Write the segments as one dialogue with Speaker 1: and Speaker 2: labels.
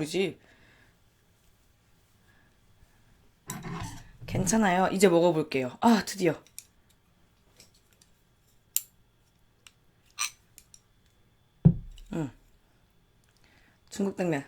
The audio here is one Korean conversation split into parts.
Speaker 1: 그지? 괜찮아요. 이제 먹어볼게요. 아, 드디어. 중국 당면.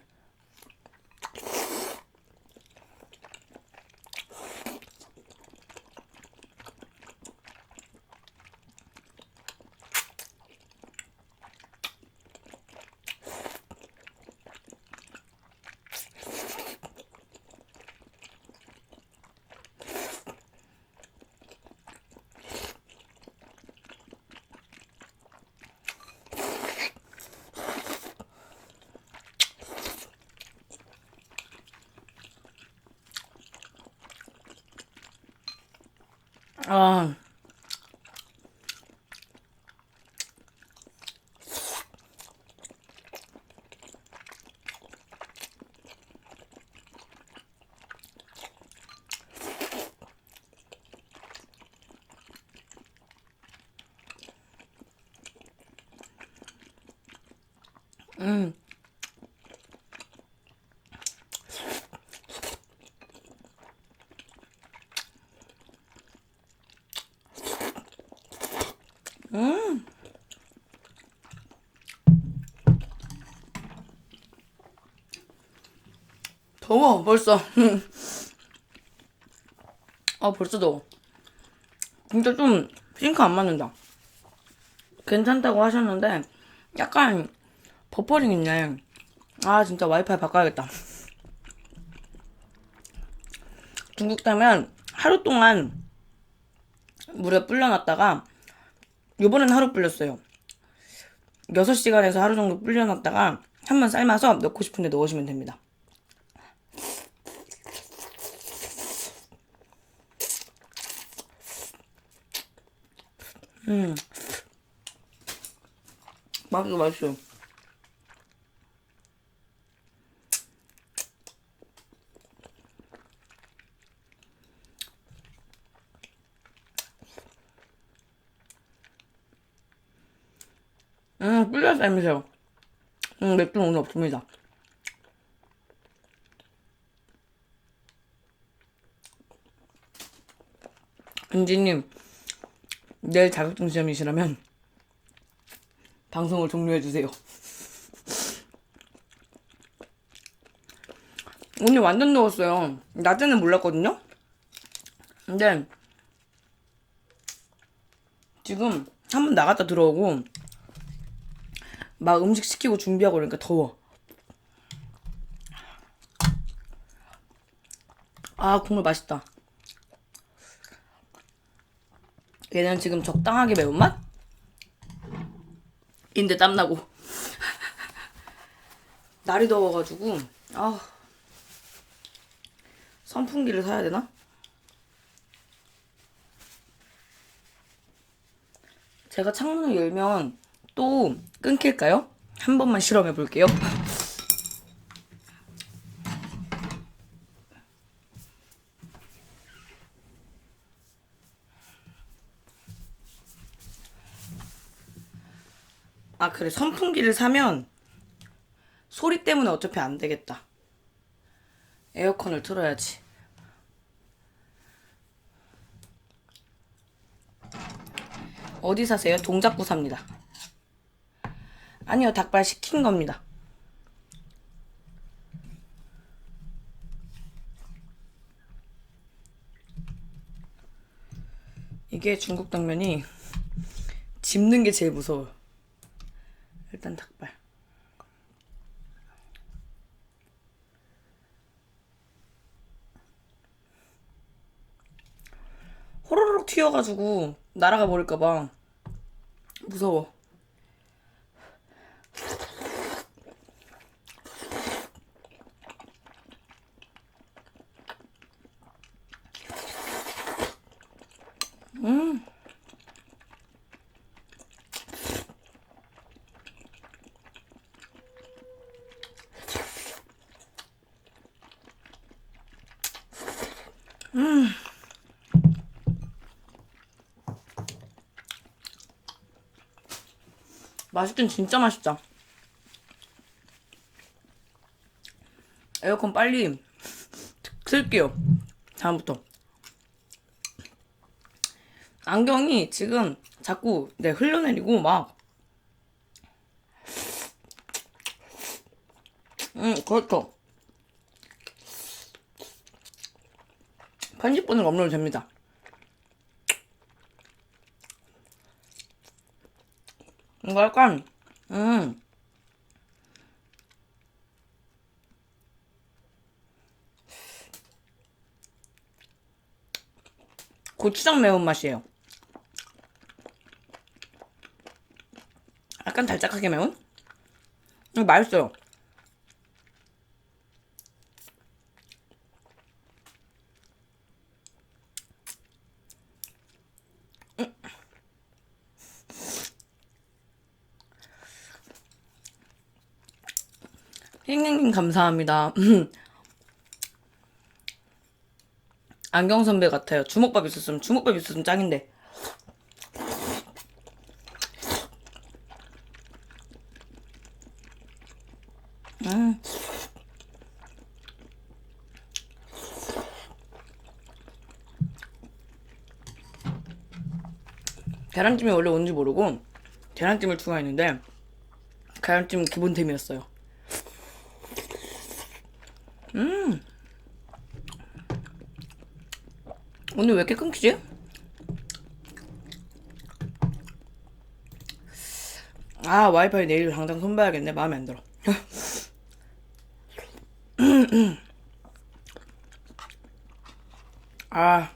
Speaker 1: 아, 음, 더워, 벌써. 아, 벌써 더워. 진짜 좀 싱크 안 맞는다. 괜찮다고 하셨는데, 약간 버퍼링 있네. 아, 진짜 와이파이 바꿔야겠다. 중국 가면 하루 동안 물에 불려놨다가, 요번엔 하루 불렸어요. 6시간에서 하루 정도 불려놨다가, 한번 삶아서 넣고 싶은데 넣으시면 됩니다. 음, 맛있어요. 불려 삶으세요. 맥주는 오늘 없습니다. 은지님, 내일 자격증 시험이시라면 방송을 종료해주세요. 오늘 완전 더웠어요. 낮에는 몰랐거든요? 근데 지금 한번 나갔다 들어오고 막 음식 시키고 준비하고 그러니까 더워. 아, 국물 맛있다. 얘는 지금 적당하게 매운맛? 인데 땀나고. 날이 더워가지고 아, 선풍기를 사야 되나? 제가 창문을 열면 또 끊길까요? 한 번만 실험해 볼게요. 아, 그래. 선풍기를 사면 소리 때문에 어차피 안 되겠다. 에어컨을 틀어야지. 어디 사세요? 동작구 삽니다. 아니요, 닭발 시킨 겁니다. 이게 중국 당면이 집는 게 제일 무서워. 일단 닭발. 호로록 튀어가지고 날아가 버릴까봐 무서워. 맛있긴 진짜 맛있다. 에어컨 빨리 쓸게요. 다음부터. 안경이 지금 자꾸 흘러내리고 막. 그렇죠. 편집본을 업로드 됩니다. 이거 약간 고추장 매운맛이에요. 약간 달짝하게 매운? 이거 맛있어요. 힐링님 감사합니다. 안경 선배 같아요. 주먹밥 있었으면 짱인데. 계란찜이 원래 뭔지 모르고 계란찜을 추가했는데 계란찜은 기본템이었어요. 오늘 왜 이렇게 끊기지? 아, 와이파이 내일 당장 손봐야겠네. 마음에 안 들어. 아,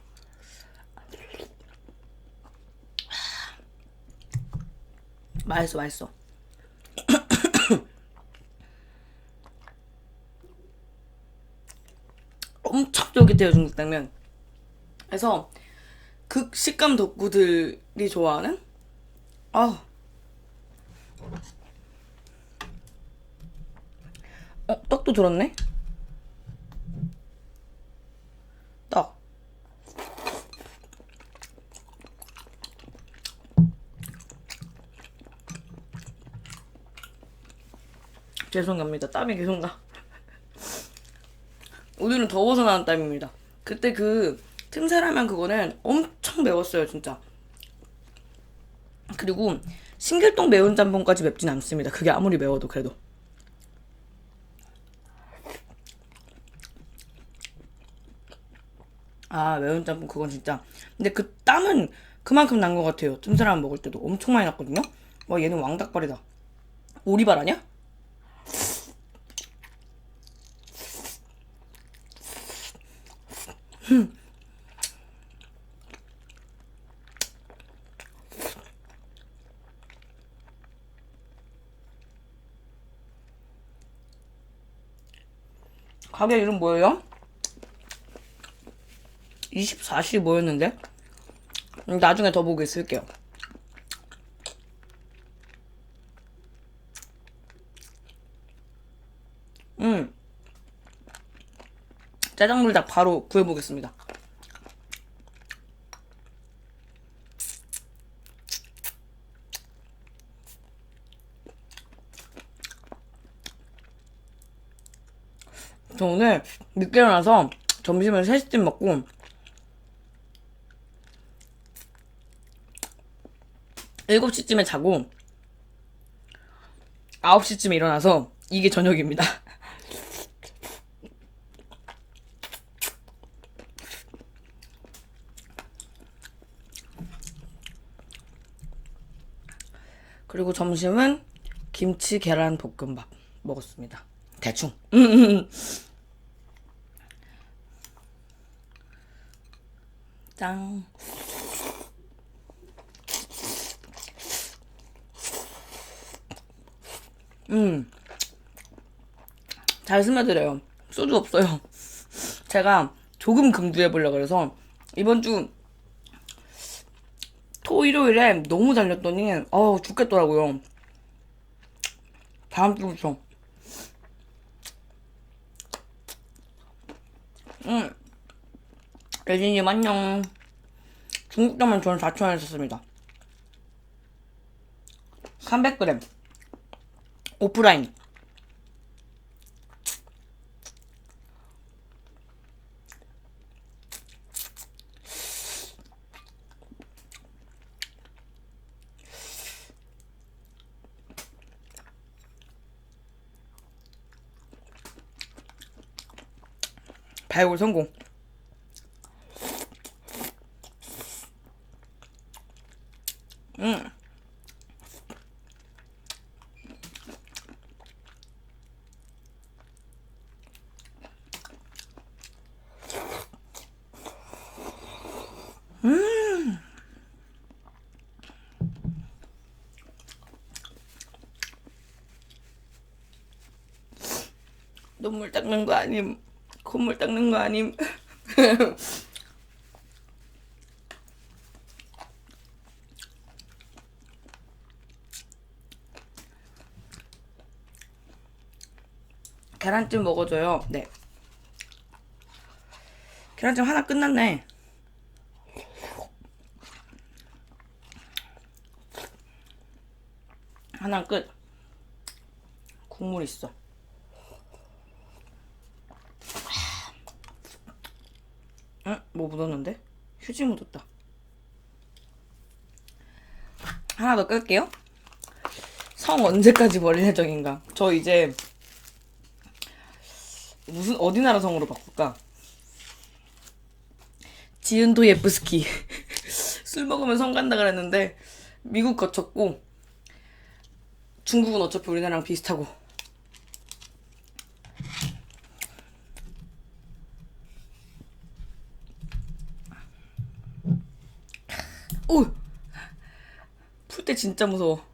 Speaker 1: 맛있어. 엄청 쫄깃해요, 중국냉면. 그래서 극식감 덕후들이 좋아하는? 아, 떡도 들었네? 떡. 죄송합니다. 땀이 계속 나. 오늘은 더워서 나는 땀입니다. 그때 그 틈새라면 그거는 엄청 매웠어요, 진짜. 그리고 신길동 매운 짬뽕까지 맵진 않습니다. 그게 아무리 매워도 그래도. 아, 매운 짬뽕 그건 진짜. 근데 그 땀은 그만큼 난 것 같아요. 틈새라면 먹을 때도 엄청 많이 났거든요. 와, 얘는 왕닭발이다. 오리발 아니야? 가게 이름 뭐예요? 24시 뭐였는데? 나중에 더보기 쓸게요. 짜장물닭 바로 구해보겠습니다. 저 오늘 늦게 일어나서 점심을 3시쯤 먹고 7시쯤에 자고 9시쯤에 일어나서 이게 저녁입니다. 그리고 점심은 김치 계란 볶음밥 먹었습니다. 대충. 짱. 잘 스며들어요. 소주 없어요. 제가 조금 금주해보려고 그래서 이번 주 일요일에 너무 달렸더니 죽겠더라고요. 다음 주부터. 레진님 안녕. 중국자만 저는 4,000원 썼습니다. 300g 오프라인. 발골 성공. 음. 눈물 닦는 거 아님. 콧물 닦는 거 아님. 계란찜 먹어줘요. 네. 계란찜 하나 끝났네. 하나 끝. 국물 있어. 응? 뭐 묻었는데? 휴지 묻었다. 하나 더 끌게요. 성 언제까지 버릴 예정인가? 저 이제 무슨 어디 나라 성으로 바꿀까? 지은도 예쁘스키. 술 먹으면 성 간다 그랬는데 미국 거쳤고 중국은 어차피 우리나라랑 비슷하고. 오! 풀 때 진짜 무서워.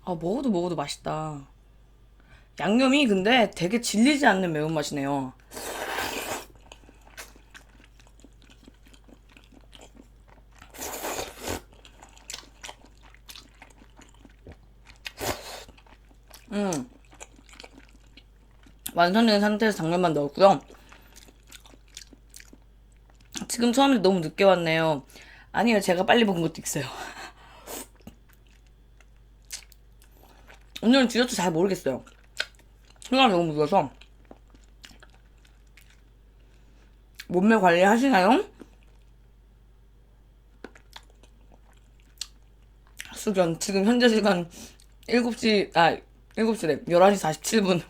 Speaker 1: 아, 먹어도 맛있다. 양념이 근데 되게 질리지 않는 매운맛이네요. 완성된 상태에서 당면만 넣었고요. 지금 처음에 너무 늦게 왔네요. 아니요, 제가 빨리 먹은 것도 있어요. 오늘은 디저트 잘 모르겠어요. 시간이 너무 늦어서. 몸매 관리 하시나요? 수견, 지금 현재 시간 7시래. 11시 47분.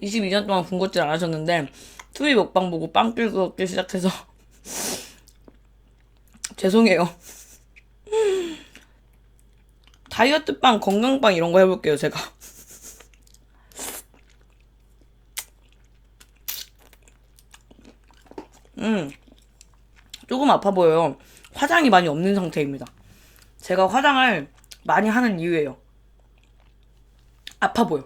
Speaker 1: (22년) 동안 군것질 안 하셨는데 투이 먹방 보고 빵 끓고 먹기 시작해서 죄송해요. 다이어트 빵, 건강빵 이런 거 해볼게요, 제가. 조금 아파 보여요. 화장이 많이 없는 상태입니다. 제가 화장을 많이 하는 이유예요. 아파 보여.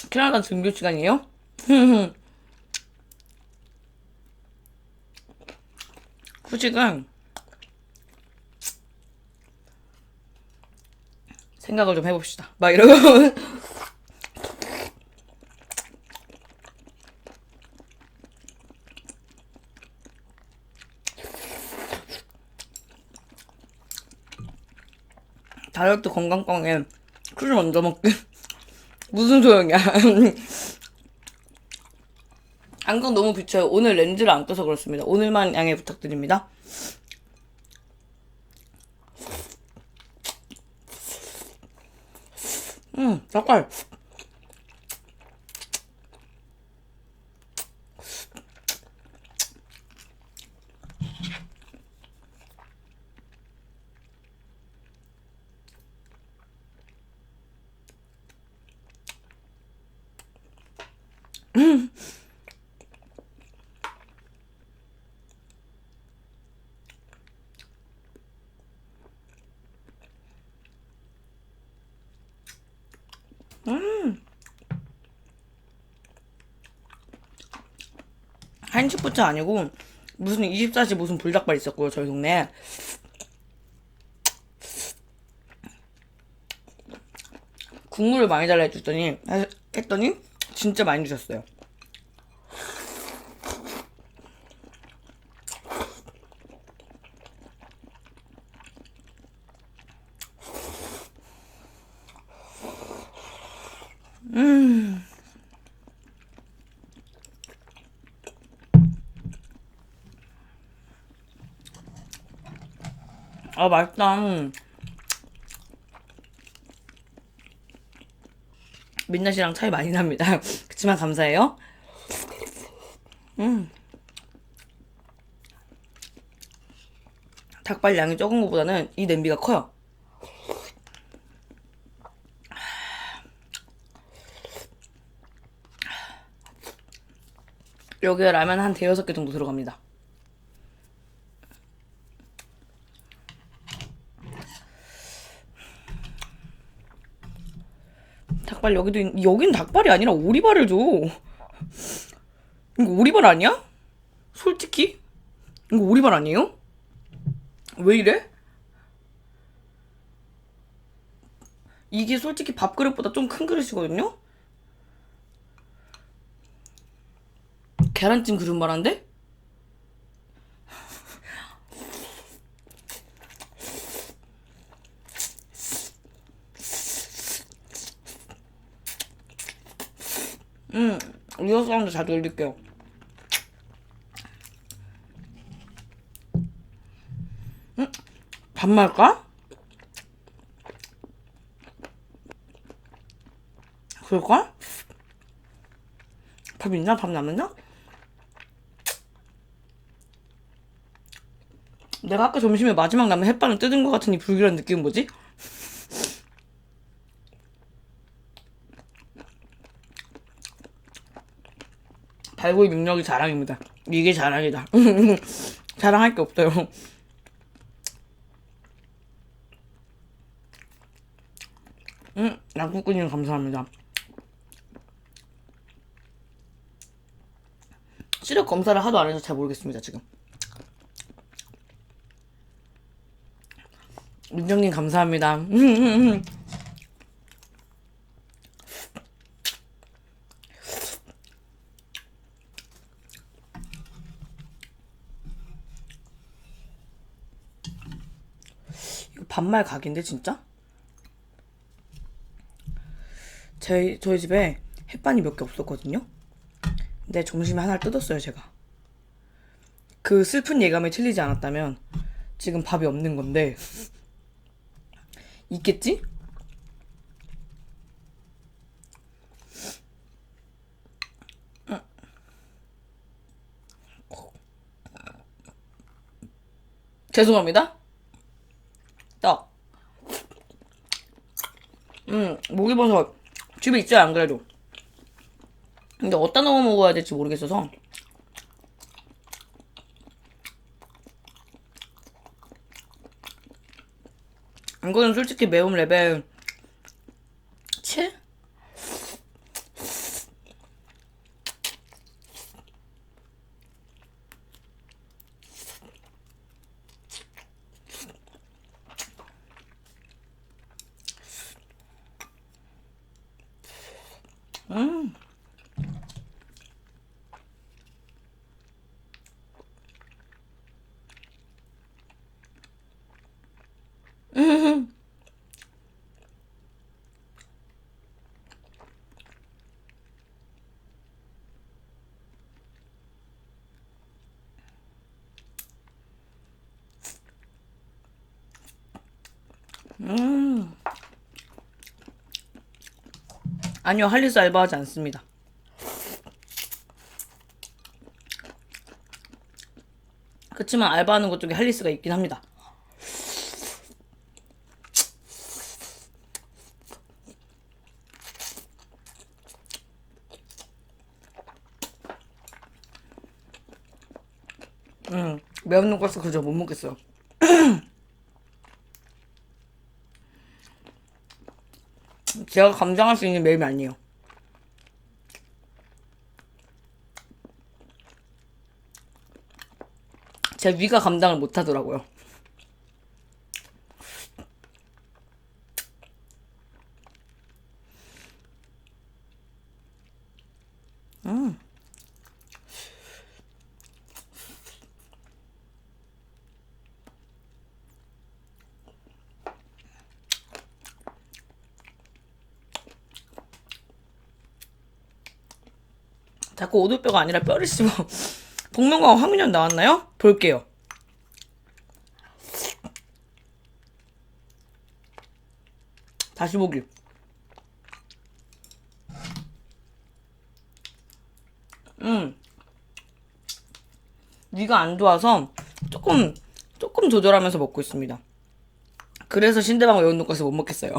Speaker 1: 캐나다 등교 시간이에요? 후식은 생각을 좀 해봅시다. 막 이러고. 다이어트 건강빵에 술을 먼저 먹기. 무슨 소용이야. 안경 너무 비쳐요. 오늘 렌즈를 안 껴서 그렇습니다. 오늘만 양해 부탁드립니다. 색깔. 한식부터 아니고 무슨 24시 무슨 불닭발 있었고요, 저희 동네에. 국물을 많이 달라 했더니 진짜 많이 주셨어요. 아, 맛있다. 민나 씨랑 차이 많이 납니다. 그치만 감사해요. 닭발 양이 적은 것보다는 이 냄비가 커요. 여기에 라면 한 대여섯 개 정도 들어갑니다. 닭발 여긴 닭발이 아니라 오리발을 줘. 이거 오리발 아니야? 솔직히? 이거 오리발 아니에요? 왜 이래? 이게 솔직히 밥그릇보다 좀 큰 그릇이거든요? 계란찜 그릇 말한데? 리허 사운드 자주 올릴게요. 밥 말까? 그럴까? 밥 있나? 밥 남았나? 내가 아까 점심에 마지막 남은 햇반을 뜯은 것 같은 이 불길한 느낌은 뭐지? 발골 능력이 자랑입니다. 이게 자랑이다. 자랑할 게 없어요. 양국군님 감사합니다. 시력 검사를 하도 안 해서 잘 모르겠습니다, 지금. 민정님 감사합니다. 이거 반말 각인데, 진짜? 저희 집에 햇반이 몇 개 없었거든요? 근데 점심에 하나를 뜯었어요, 제가. 그 슬픈 예감이 틀리지 않았다면 지금 밥이 없는 건데 있겠지? 죄송합니다. 떡. 목이버섯 집에 있지 안 그래도. 근데 어디다 넣어 먹어야 될지 모르겠어서. 이거는 솔직히 매움 레벨 7? 음. 아니요, 할리스 알바하지 않습니다. 그치만 알바하는 것 중에 할리스가 있긴 합니다. 매운 돈가스 그저 못 먹겠어요. 제가 감당할 수 있는 매움이 아니에요. 제 위가 감당을 못 하더라고요. 자꾸 오돌뼈가 아니라 뼈를 씹어. 복면가왕 황윤현 나왔나요? 볼게요. 다시 보기. 위가 안 좋아서 조금 조절하면서 먹고 있습니다. 그래서 신대방 매운 돈가스 못 먹겠어요.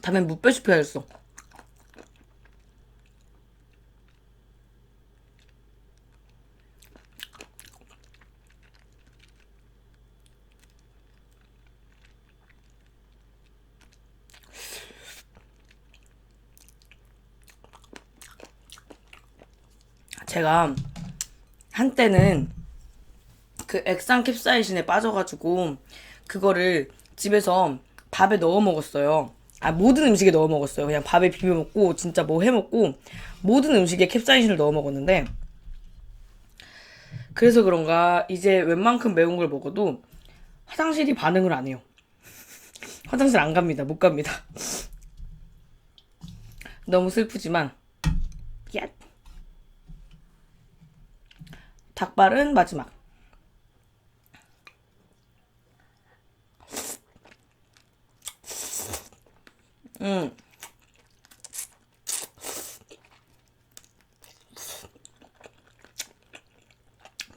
Speaker 1: 다음엔 무뼈 씹혀야겠어. 제가 한때는 그 액상 캡사이신에 빠져가지고 그거를 집에서 밥에 넣어 먹었어요. 모든 음식에 넣어 먹었어요. 그냥 밥에 비벼 먹고 진짜 뭐 해 먹고 모든 음식에 캡사이신을 넣어 먹었는데, 그래서 그런가 이제 웬만큼 매운 걸 먹어도 화장실이 반응을 안 해요. 화장실 안 갑니다. 못 갑니다. 너무 슬프지만 야. 닭발은 마지막.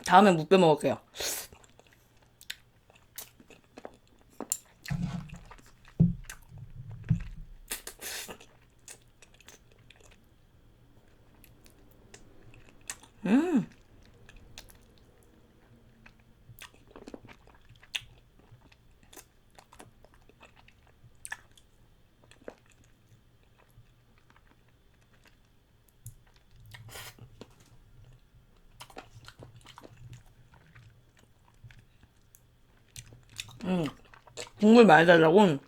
Speaker 1: 다음에 무뼈 먹을게요. 국물 많이 달라고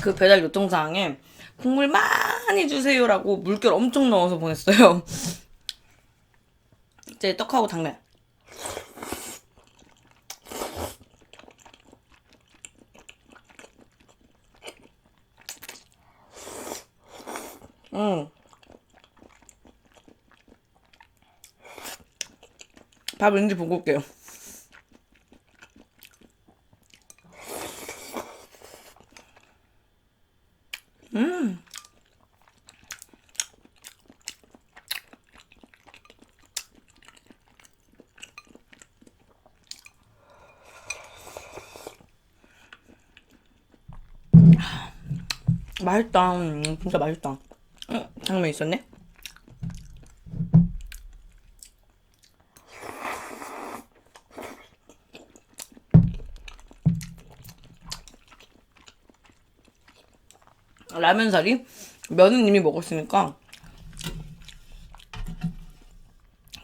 Speaker 1: 그 배달 요청사항에 국물 많이 주세요라고 물결 엄청 넣어서 보냈어요. 이제 떡하고 당면. 밥 왠지 보고 올게요. 맛있다. 진짜 맛있다. 당면 있었네? 라면 사리? 면은 이미 먹었으니까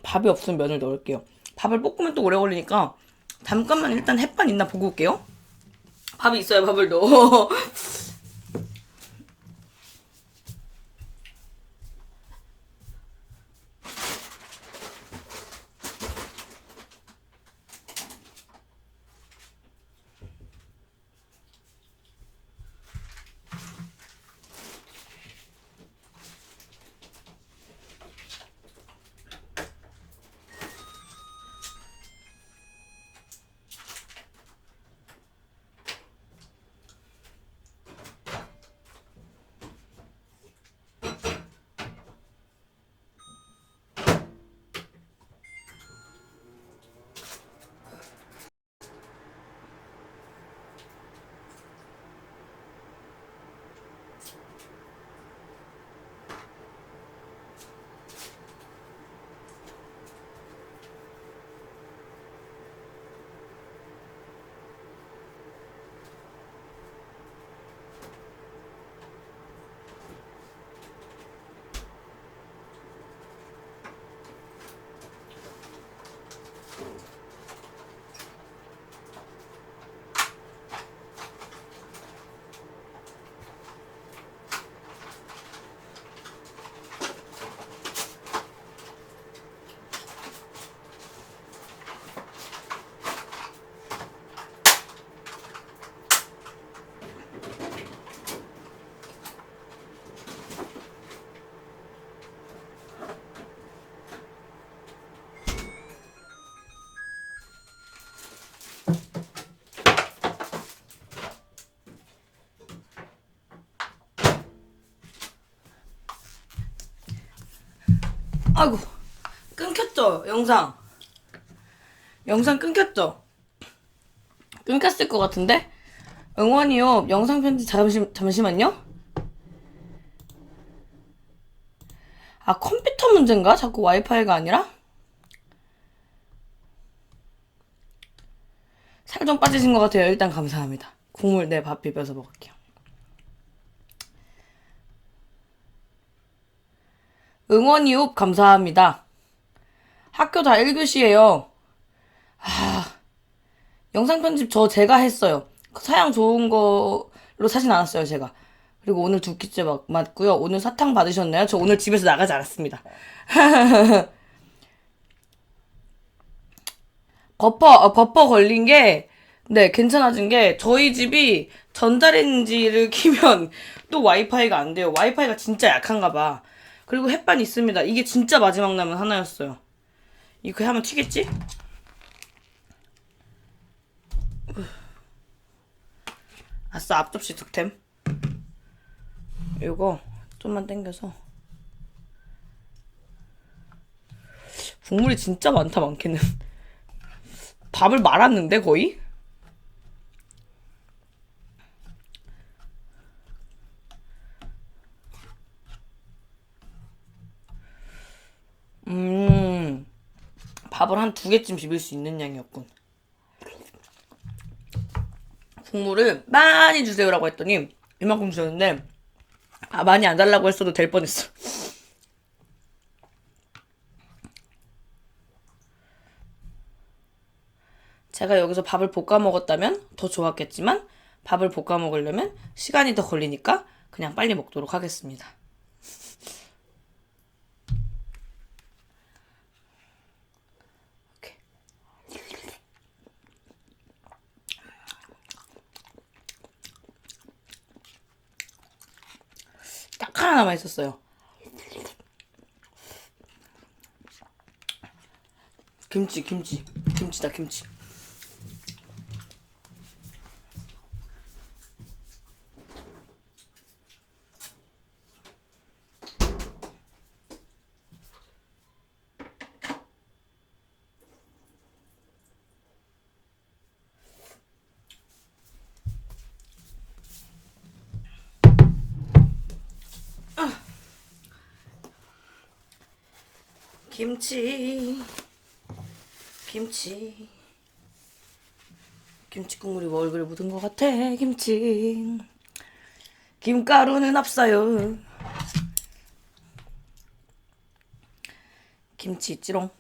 Speaker 1: 밥이 없으면 면을 넣을게요. 밥을 볶으면 또 오래 걸리니까 잠깐만 일단 햇반 있나 보고 올게요. 밥이 있어야 밥을 넣어. 아이고, 끊겼죠, 영상. 영상 끊겼죠? 끊겼을 것 같은데? 응원이요. 영상 편집 잠시만요. 아, 컴퓨터 문제인가? 자꾸 와이파이가 아니라? 살 좀 빠지신 것 같아요. 일단 감사합니다. 국물 내 밥 비벼서 먹을게요. 응원이요. 감사합니다. 학교 다 1교시예요. 영상 편집 제가 했어요. 사양 좋은 걸로 사진 않았어요, 제가. 그리고 오늘 2끼째 맞고요. 오늘 사탕 받으셨나요? 저 오늘 집에서 나가지 않았습니다. 버퍼 걸린 게, 네, 괜찮아진 게, 저희 집이 전자레인지를 키면 또 와이파이가 안 돼요. 와이파이가 진짜 약한가 봐. 그리고 햇반 있습니다. 이게 진짜 마지막 남은 하나였어요. 이거 하면 튀겠지? 아싸, 앞접시 득템. 요거 좀만 당겨서. 국물이 진짜 많다, 많기는. 밥을 말았는데, 거의? 밥을 한 2개쯤 비빌 수 있는 양이었군. 국물을 많이 주세요라고 했더니 이만큼 주셨는데, 아, 많이 안 달라고 했어도 될 뻔했어. 제가 여기서 밥을 볶아 먹었다면 더 좋았겠지만, 밥을 볶아 먹으려면 시간이 더 걸리니까 그냥 빨리 먹도록 하겠습니다. 이렇게. 딱 하나 남아있었어요. 김치다, 김치. 김치. 김치 국물이 얼굴에 묻은 것 같아. 김치. 김가루는 없어요. 김치 있지롱.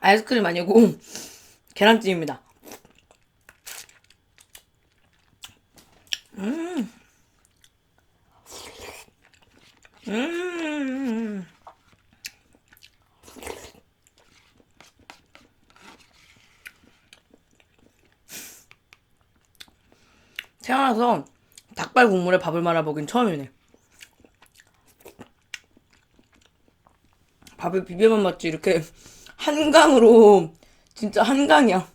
Speaker 1: 아이스크림 아니고 계란찜입니다. 태어나서 닭발 국물에 밥을 말아보긴 처음이네. 밥을 비벼만 먹지 이렇게 한강으로 진짜 한강이야.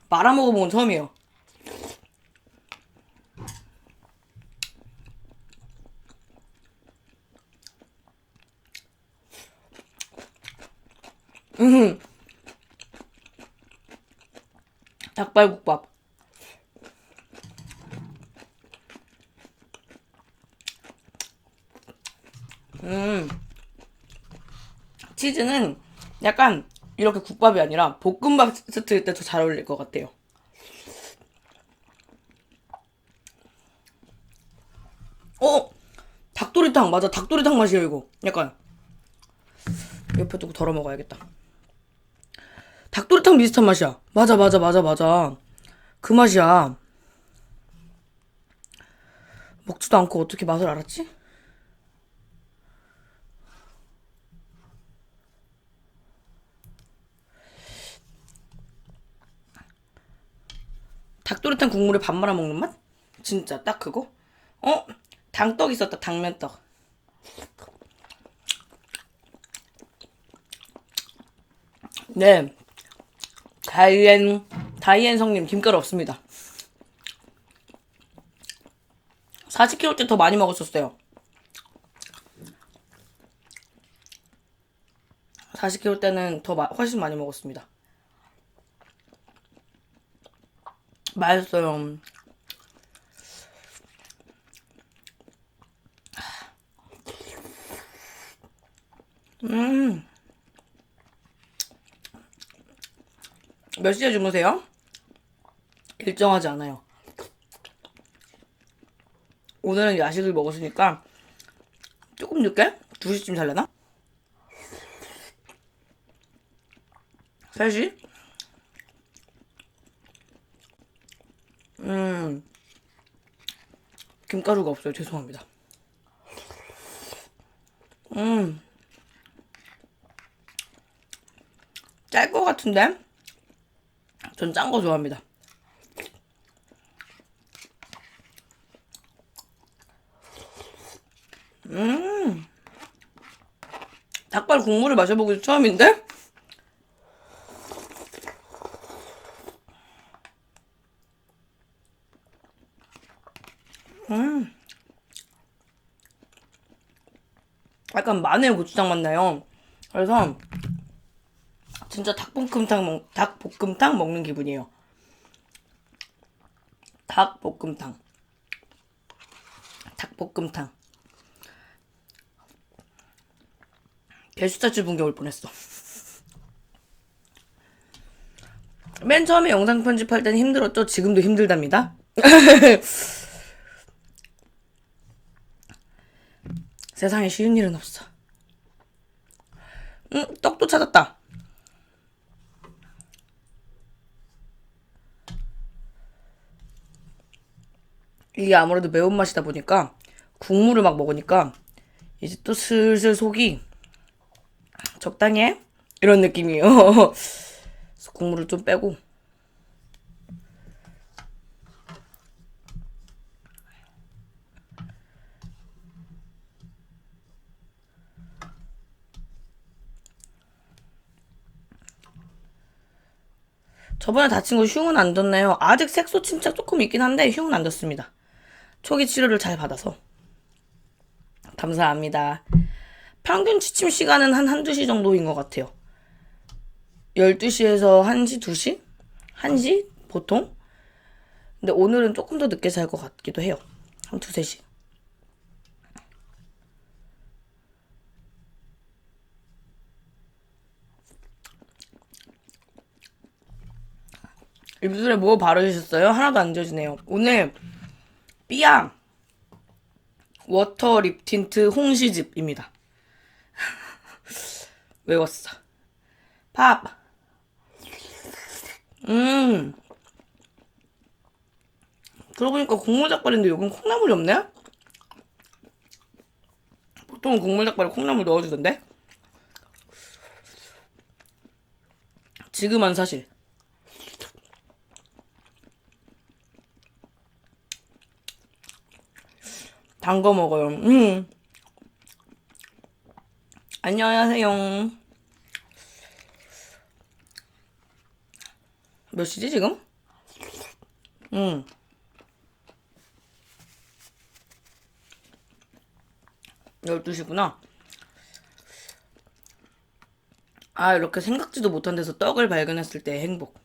Speaker 1: 말아 먹어본 건 처음이에요. 닭발국밥. 치즈는 약간 이렇게 국밥이 아니라 볶음밥 세트일 때 더 잘 어울릴 것 같아요. 닭도리탕. 맞아, 닭도리탕 맛이에요 이거. 약간 옆에 두고 덜어 먹어야겠다. 닭도리탕 비슷한 맛이야. 맞아. 그 맛이야. 먹지도 않고 어떻게 맛을 알았지? 닭도리탕 국물에 밥 말아 먹는 맛? 진짜 딱 그거? 당떡 있었다. 당면떡. 네. 다이앤성님 김가루 없습니다. 40kg 때 더 많이 먹었었어요. 40kg 때는 더 훨씬 많이 먹었습니다. 맛있어요. 몇 시에 주무세요? 일정하지 않아요. 오늘은 야식을 먹었으니까 조금 늦게? 2시쯤 잘려나? 3시? 김가루가 없어요. 죄송합니다. 짤 것 같은데? 전 짠 거 좋아합니다. 닭발 국물을 마셔보기 처음인데? 약간 마늘 고추장 맛 나요. 그래서 진짜 닭볶음탕 먹는 기분이에요. 닭볶음탕. 게스트 분게 올 뻔했어. 맨 처음에 영상 편집할 때는 힘들었죠? 지금도 힘들답니다. 세상에 쉬운 일은 없어. 떡도 찾았다. 이게 아무래도 매운맛이다 보니까 국물을 막 먹으니까 이제 또 슬슬 속이 적당히 해? 이런 느낌이에요. 그래서 국물을 좀 빼고 저번에 다친 거 흉은 안 뒀네요. 아직 색소 침착 조금 있긴 한데 흉은 안 뒀습니다. 초기 치료를 잘 받아서 감사합니다. 평균 취침 시간은 한두 시 정도인 것 같아요. 12시에서 1시, 2시? 1시? 보통? 근데 오늘은 조금 더 늦게 잘 것 같기도 해요. 한 2, 3시. 입술에 뭐 바르셨어요? 하나도 안 젖으네요. 오늘 삐아 워터 립 틴트 홍시즙입니다. 외웠어. 팝. 그러고 보니까 국물 닭발인데 여긴 콩나물이 없네? 보통은 국물 닭발에 콩나물 넣어주던데? 지금은 사실. 단 거 먹어요. 안녕하세요. 몇 시지 지금? 12시구나. 아, 이렇게 생각지도 못한 데서 떡을 발견했을 때 행복.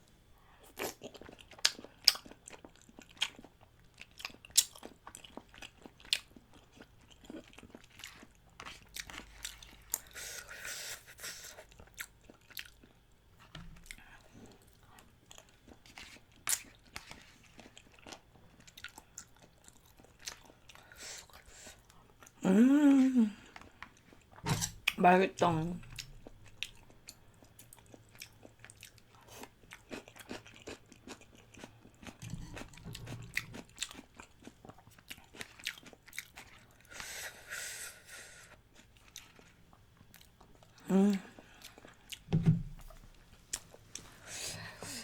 Speaker 1: 맛있다.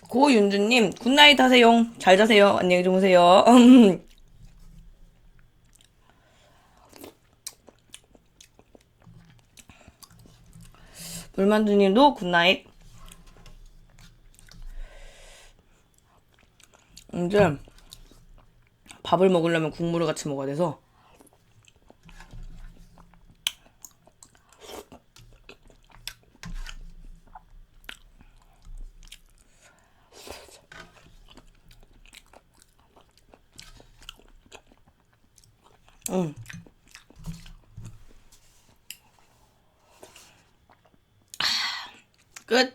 Speaker 1: 고윤주님, 굿나잇 하세요. 잘 자세요. 안녕히 주무세요. 물만두님도 굿나잇. 이제 밥을 먹으려면 국물을 같이 먹어야 돼서 끝.